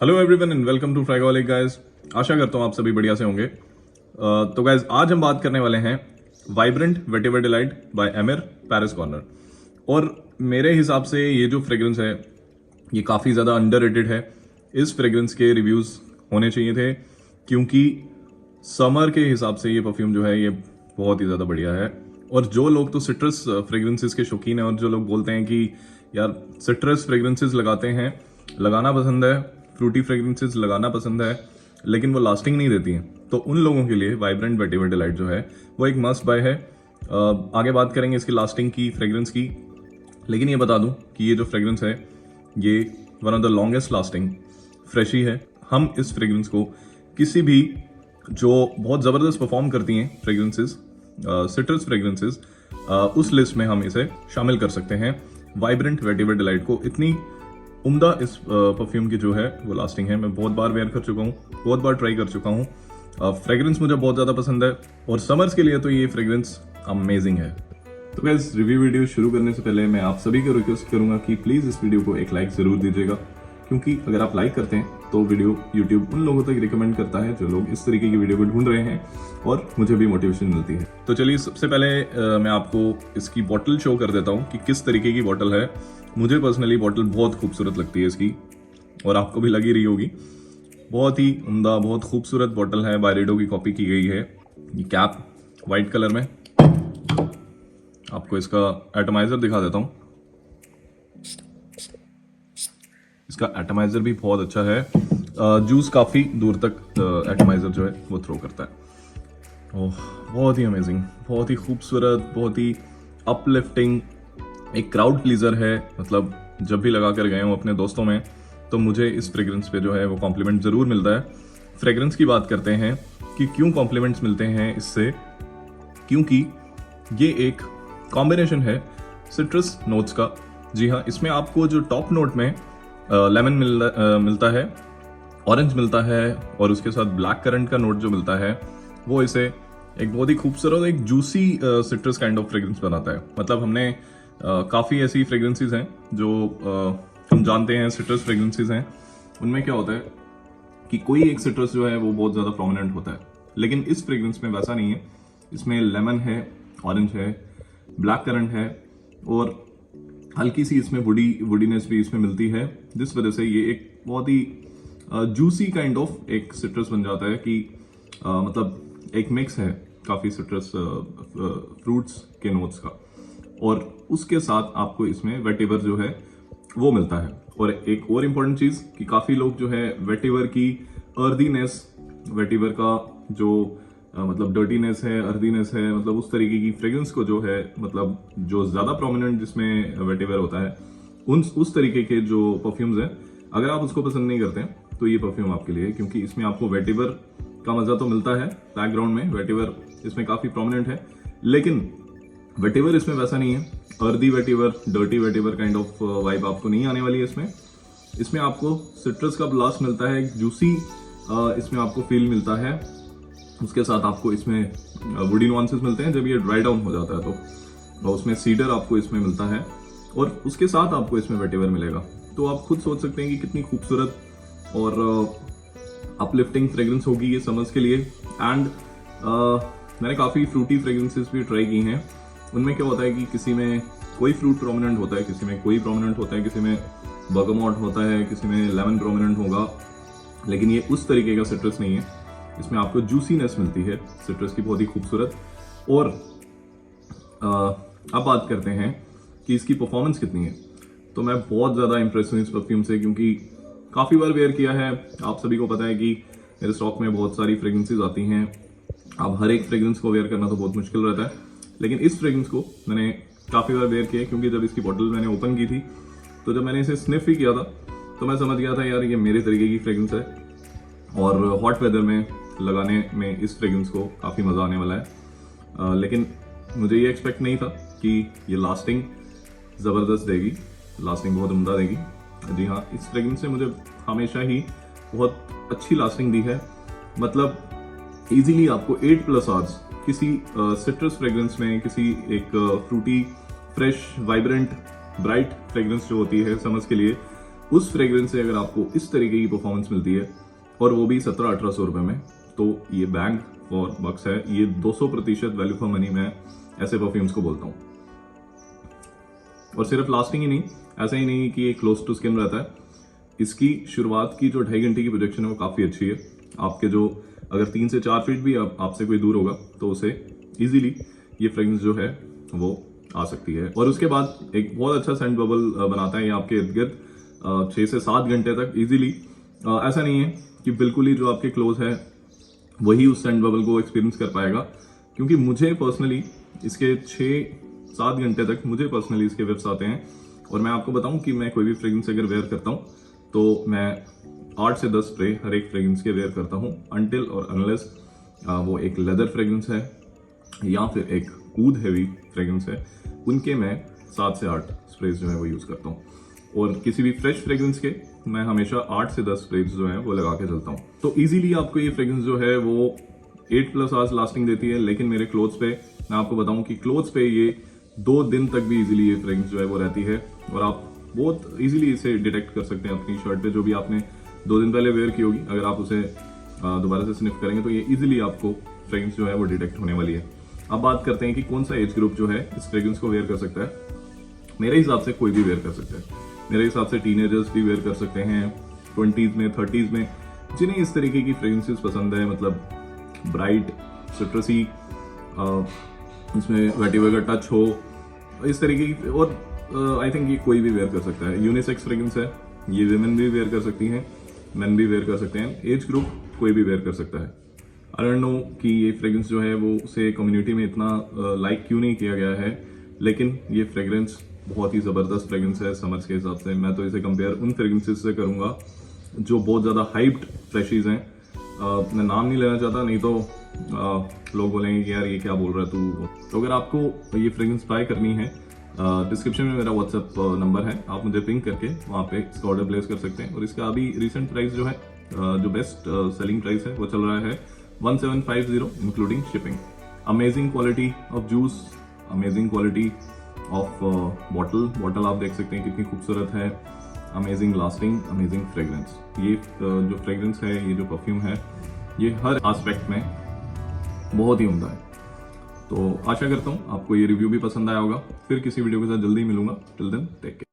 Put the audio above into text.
Hello everyone and welcome to Fragolic guys. आशा करता हूँ आप सभी बढ़िया से होंगे। तो गाइस आज हम बात करने वाले हैं vibrant vetiver delight by Emir Paris Corner. और मेरे हिसाब से ये जो फ्रेग्रेंस है ये काफ़ी ज़्यादा अंडररेटेड है। इस फ्रेग्रेंस के रिव्यूज़ होने चाहिए थे क्योंकि समर के हिसाब से ये परफ्यूम जो है ये बहुत ही ज़्यादा बढ़िया है। और जो लोग तो सिट्रस फ्रेग्रेंसेस के शौकीन हैं और जो लोग बोलते हैं कि यार सिट्रस फ्रेग्रेंसेस लगाते हैं, लगाना पसंद है, फ्रूटी फ्रेग्रेंसेस लगाना पसंद है, लेकिन वो लास्टिंग नहीं देती हैं, तो उन लोगों के लिए वाइब्रेंट वेटिवर डिलाइट जो है वो एक मस्ट बाय है। आगे बात करेंगे इसकी लास्टिंग की, फ्रेग्रेंस की, लेकिन ये बता दूं कि ये जो फ्रेग्रेंस है ये one of the longest lasting freshie है। हम इस फ्रेग्रेंस को किसी भी जो बहुत ज़बरदस्त परफॉर्म करती हैं फ्रेग्रेंसेस, सिट्रस फ्रेग्रेंसेस, उस लिस्ट में हम इसे शामिल कर सकते हैं। वाइब्रेंट वेटिवर डिलाइट को इतनी उम्दा इस परफ्यूम की जो है वो लास्टिंग है। मैं बहुत बार वेयर कर चुका हूँ, बहुत बार ट्राई कर चुका हूँ। फ्रेग्रेंस मुझे बहुत ज़्यादा पसंद है और समर्स के लिए तो ये फ्रेग्रेंस अमेजिंग है। तो गाइस रिव्यू वीडियो शुरू करने से पहले मैं आप सभी को रिक्वेस्ट करूंगा कि प्लीज़ इस वीडियो को एक लाइक ज़रूर दीजिएगा, क्योंकि अगर आप लाइक करते हैं तो वीडियो यूट्यूब उन लोगों तक रिकमेंड करता है जो लोग इस तरीके की वीडियो को ढूंढ रहे हैं और मुझे भी मोटिवेशन मिलती है। तो चलिए सबसे पहले मैं आपको इसकी बॉटल शो कर देता हूँ कि किस तरीके की बॉटल है। मुझे पर्सनली बॉटल बहुत खूबसूरत लगती है इसकी, और आपको भी लगी रही होगी। बहुत ही उम्दा, बहुत खूबसूरत बॉटल है, बायरेडो की कॉपी की गई है। ये कैप वाइट कलर में, आपको इसका एटमाइजर दिखा देता हूँ। इसका एटमाइजर भी बहुत अच्छा है। जूस काफ़ी दूर तक एटमाइजर जो है वो थ्रो करता है। ओह बहुत ही अमेजिंग, बहुत ही खूबसूरत, बहुत ही अपलिफ्टिंग, एक क्राउड प्लीजर है। मतलब जब भी लगा कर गए हूँ अपने दोस्तों में तो मुझे इस फ्रेग्रेंस पे जो है वो कॉम्प्लीमेंट ज़रूर मिलता है। फ्रेग्रेंस की बात करते हैं कि क्यों कॉम्प्लीमेंट्स मिलते हैं इससे, क्योंकि ये एक कॉम्बिनेशन है सिट्रस नोट्स का। जी हाँ, इसमें आपको जो टॉप नोट में लेमन मिलता है, ऑरेंज मिलता है, और उसके साथ ब्लैक करंट का नोट जो मिलता है वो इसे एक बहुत ही खूबसूरत, एक juicy citrus kind of fragrance बनाता है। मतलब हमने काफ़ी ऐसी फ्रेग्रेंसेस हैं जो हम जानते हैं सिट्रस फ्रेग्रेंसेस हैं, उनमें क्या होता है कि कोई एक सिट्रस जो है वो बहुत ज़्यादा प्रोमिनेंट होता है, लेकिन इस फ्रेग्रेंस में वैसा नहीं है। इसमें लेमन है, ऑरेंज है, ब्लैक करंट है, और हल्की सी इसमें वुडीनेस भी इसमें मिलती है, जिस वजह से ये एक बहुत ही जूसी काइंड ऑफ एक सिट्रस बन जाता है कि मतलब एक मिक्स है काफ़ी सिट्रस फ्रूट्स के नोट्स का, और उसके साथ आपको इसमें वेटिवर जो है वो मिलता है। और एक और इम्पोर्टेंट चीज़ कि काफ़ी लोग जो है वेटिवर की अर्दीनेस, वेटिवर का जो मतलब डर्टीनेस है, अर्दीनेस है, मतलब उस तरीके की फ्रेग्रेंस को जो है, मतलब जो ज़्यादा प्रोमिनेंट जिसमें वेटिवर होता है, उस तरीके के जो परफ्यूम्स हैं, अगर आप उसको पसंद नहीं करते हैं तो ये परफ्यूम आपके लिए है। क्योंकि इसमें आपको वेटिवर का मज़ा तो मिलता है, बैकग्राउंड में वेटिवर इसमें काफ़ी प्रोमिनेंट है, लेकिन वेटिवर इसमें वैसा नहीं है। Earthy vetiver, dirty vetiver kind of vibe आपको नहीं आने वाली है इसमें। इसमें आपको सिट्रस का ब्लास्ट मिलता है, एक जूसी इसमें आपको फील मिलता है। उसके साथ आपको इसमें वुडी नुआंसेस मिलते हैं जब ये ड्राई डाउन हो जाता है, तो उसमें सीडर आपको इसमें मिलता है, और उसके साथ आपको इसमें वेटिवर मिलेगा। तो आप खुद सोच सकते हैं कि कितनी खूबसूरत और अपलिफ्टिंग फ्रेग्रेंस होगी ये समर्स के लिए। एंड मैंने काफ़ी फ्रूटी फ्रेग्रेंसेस भी ट्राई की हैं। उनमें क्या होता है कि किसी में कोई फ्रूट प्रोमिनेंट होता है, किसी में कोई प्रोमिनेंट होता है, किसी में बर्गामोट होता है, किसी में लेमन प्रोमिनेंट होगा, लेकिन ये उस तरीके का सिट्रस नहीं है। इसमें आपको जूसीनेस मिलती है सिट्रस की, बहुत ही खूबसूरत। और अब बात करते हैं कि इसकी परफॉर्मेंस कितनी है। तो मैं बहुत ज़्यादा इंप्रेस हूँ इस परफ्यूम से, क्योंकि काफ़ी बार वेयर किया है। आप सभी को पता है कि मेरे स्टॉक में बहुत सारी फ्रेग्रेंसेज आती हैं। अब हर एक फ्रेग्रेंस को वेयर करना तो बहुत मुश्किल रहता है, लेकिन इस फ्रेग्रेंस को मैंने काफ़ी बार वेयर किया, क्योंकि जब इसकी बॉटल मैंने ओपन की थी तो जब मैंने इसे स्निफ ही किया था तो मैं समझ गया था यार ये मेरे तरीके की फ्रेग्रेंस है, और हॉट वेदर में लगाने में इस फ्रेग्रेंस को काफ़ी मज़ा आने वाला है। लेकिन मुझे ये एक्सपेक्ट नहीं था कि ये लास्टिंग ज़बरदस्त देगी, लास्टिंग बहुत उम्दा देगी। जी हाँ, इस फ्रेग्रेंस ने मुझे हमेशा ही बहुत अच्छी लास्टिंग दी है। मतलब इजीली आपको 8+ आवर्स किसी सिट्रस फ्रेग्रेंस में, किसी एक fruity, fresh, vibrant, bright fragrance जो होती है समर्स के लिए, उस फ्रेग्रेंस से अगर आपको इस तरीके की परफॉर्मेंस मिलती है और वो भी 1700-1800 रुपए में, तो ये बैंग फॉर बक्स है। ये 200% वैल्यू फॉर मनी मैं ऐसे परफ्यूम्स को बोलता हूँ। और सिर्फ लास्टिंग ही नहीं, ऐसा ही नहीं कि ये क्लोज टू स्किन रहता है, इसकी शुरुआत की जो 2.5 घंटे की प्रोजेक्शन है वो काफी अच्छी है। आपके जो अगर 3 से 4 फीट भी आपसे कोई दूर होगा तो उसे इजीली ये फ्रेग्रेंस जो है वो आ सकती है। और उसके बाद एक बहुत अच्छा सेंट बबल बनाता है ये आपके इर्द गिर्द 6 से 7 घंटे तक इजीली। ऐसा नहीं है कि बिल्कुल ही जो आपके क्लोज है वही उस सेंट बबल को एक्सपीरियंस कर पाएगा, क्योंकि मुझे पर्सनली इसके 6-7 घंटे तक मुझे पर्सनली इसके वेब्स आते हैं। और मैं आपको बताऊं कि मैं कोई भी फ्रेग्रेंस अगर वेयर करता हूं तो मैं 8 से 10 स्प्रे हर एक फ्रेग्रेंस के वेयर करता हूं, अनटिल और अनलेस वो एक लेदर फ्रेग्रेंस है या फिर एक ऊद हैवी फ्रेग्रेंस है, उनके मैं 7 से 8 स्प्रेज जो है वो यूज करता हूँ। और किसी भी फ्रेश फ्रेग्रेंस के मैं हमेशा 8 से 10 स्प्रेज जो है वो लगा के चलता हूँ। तो इजीली आपको ये फ्रेग्रेंस जो है वो 8+ आवर्स लास्टिंग देती है। लेकिन मेरे क्लोथ्स पे मैं आपको बताऊं कि क्लोथ्स पे ये 2 दिन तक भी इजीली ये फ्रेग्रेंस जो है वो रहती है। और आप बहुत इजीली इसे डिटेक्ट कर सकते हैं अपनी शर्ट पे, जो भी आपने 2 दिन पहले वेयर की होगी, अगर आप उसे दोबारा से स्निफ करेंगे तो ये इजीली आपको फ्रेग्रेंस जो है वो डिटेक्ट होने वाली है। अब बात करते हैं कि कौन सा एज ग्रुप जो है इस फ्रेग्रेंस को वेयर कर सकता है। मेरे हिसाब से कोई भी वेयर कर सकता है। मेरे हिसाब से टीनेजर्स भी वेयर कर सकते हैं, 20s में 30s में, जिन्हें इस तरीके की फ्रेग्रेंसेस पसंद है, मतलब ब्राइट सिट्रसी, इसमें वेटिवर का टच हो, इस तरीके की। और आई थिंक ये कोई भी वेयर कर सकता है। यूनिसेक्स फ्रेग्रेंस है, ये विमेन भी वेयर कर सकती हैं, मेन भी वेयर कर सकते हैं। एज ग्रुप कोई भी वेयर कर सकता है। आई डोंट नो कि ये फ्रेग्रेंस जो है वो उसे कम्युनिटी में इतना लाइक क्यों नहीं किया गया है, लेकिन ये फ्रेग्रेंस बहुत ही ज़बरदस्त फ्रेग्रेंस है समर्स के हिसाब से। मैं तो इसे कंपेयर उन फ्रेग्रेंसेस से करूंगा जो बहुत ज़्यादा हाइप्ड फ्रेशीज हैं। मैं नाम नहीं लेना चाहता, नहीं तो लोग बोलेंगे कि यार ये क्या बोल रहा है तू। तो अगर आपको ये फ्रेग्रेंस ट्राई करनी है, डिस्क्रिप्शन में मेरा व्हाट्सएप नंबर है, आप मुझे पिंग करके वहाँ पे इसका ऑर्डर प्लेस कर सकते हैं। और इसका अभी रिसेंट प्राइस जो है, जो बेस्ट सेलिंग प्राइस है, वो चल रहा है 1750 including shipping. Amazing quality of juice, amazing quality of bottle आप देख सकते हैं कितनी खूबसूरत है। Amazing lasting, amazing fragrance. ये जो फ्रेग्रेंस है, ये जो परफ्यूम है, ये हर एस्पेक्ट में बहुत ही उम्दा है। तो आशा करता हूँ आपको ये रिव्यू भी पसंद आया होगा। फिर किसी वीडियो के साथ जल्दी मिलूंगा। Till then take care.